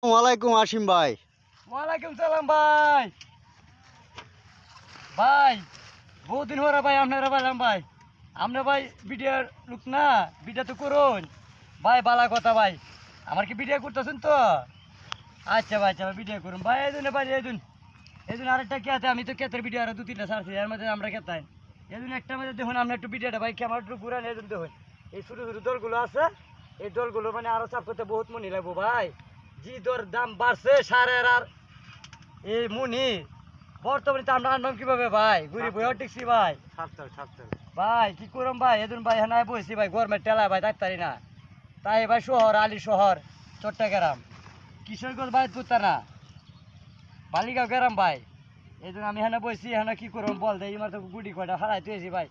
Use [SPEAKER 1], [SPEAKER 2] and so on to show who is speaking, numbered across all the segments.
[SPEAKER 1] ওয়ালাইকুম আসিম ভাই।
[SPEAKER 2] ওয়ালাইকুম সালাম ভাই। ভাই বহুদিন হরা ভাই আপনারা পাইলাম ভাই। আমরা ভাই ভিডিওর লোক না, ভিডিও তো করুন ভাই। বালা কথা ভাই, আমার কি ভিডিও করতেছেন তো? আচ্ছা ভাই, আচ্ছা ভাই, ভিডিও করুন ভাই। ভাই এই আরেকটা কে আছে, আমি তো কেতের ভিডিও আরো 2-3টা ছাড়ছি, এর মধ্যে আমরা কেতাই একটা মধ্যে দেখুন আমরা একটু ভিডিওটা ভাই ক্যামেরা একটু ঘুরান। দেখুন এই ছোটো ছোটো দলগুলো আছে, এই দলগুলো মানে আরো চাপ করতে বহুত মনি লাগবো ভাই। জি দর দাম বাড়ছে সারের, আর এই মুনি বর্তমানে আমরা আনবাম কিভাবে ভাই? ঘুরি বইও টিকছি ভাই। ভাই কি করম ভাই, এদিন ভাই হ্যাঁ বসছি ভাই, গরমের টেলা ভাই থাকতারি না। তাই ভাই শহর আলী শহর চট্টগ্রাম কিশোরগঞ্জ ভাই তুতা না বালিগাঁও গেরাম ভাই। এই জন্য আমি হ্যাঁ বসছি, হ্যাঁ কি করম বল দেয় আমার তো গুটি কয়টা হারাই তুয়েছি ভাই।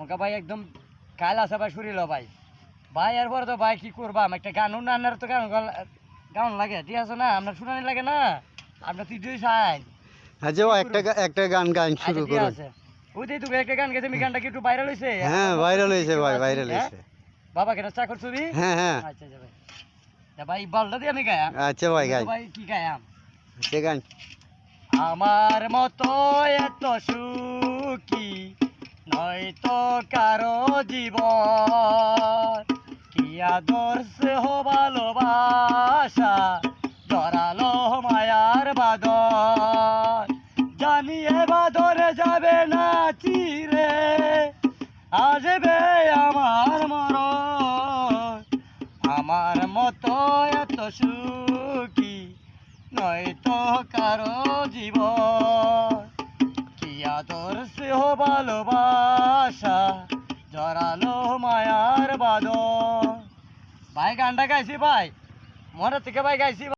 [SPEAKER 2] ওকে ভাই একদম কাল আছে ভাই শরীর ভাই। ভাই এরপরে তো ভাই কি করবাম, একটা গানও না আনার তো গান লাগে, ঠিক আছে না? আপনার শুনানি লাগে না? আপনার তুই সাইন
[SPEAKER 1] আচ্ছা ভাই, একটা গান গান শুরু করুন।
[SPEAKER 2] ওই তো একটা গান গেছে, আমি গানটা কি একটু ভাইরাল হয়েছে?
[SPEAKER 1] হ্যাঁ ভাইরাল হয়েছে ভাই, ভাইরাল হয়েছে।
[SPEAKER 2] বাবা কেন চাকর ছবি?
[SPEAKER 1] হ্যাঁ হ্যাঁ।
[SPEAKER 2] আচ্ছা ভাই, ভাই বলটা দিয়ে আমি গায়াম।
[SPEAKER 1] আচ্ছা ভাই গাই।
[SPEAKER 2] ভাই কি গায়াম?
[SPEAKER 1] সে গান।
[SPEAKER 2] আমার মতো এত সুখী নয়তো কারো জীবন, কি আদর্শ ভালোবাসা জড়ালো মায়ার বাদর। জানিয়ে বাদরে যাবে না চিরে, আসবে আমার মরণ। আমার মতো এত সুখী নয়তো কারো জীবন, কি আদর্শ ভালোবাসা জড়ালো মায়ার বাদর। ভাই গানটা গাইছি ভাই, মনে থেকে ভাই গাইছি।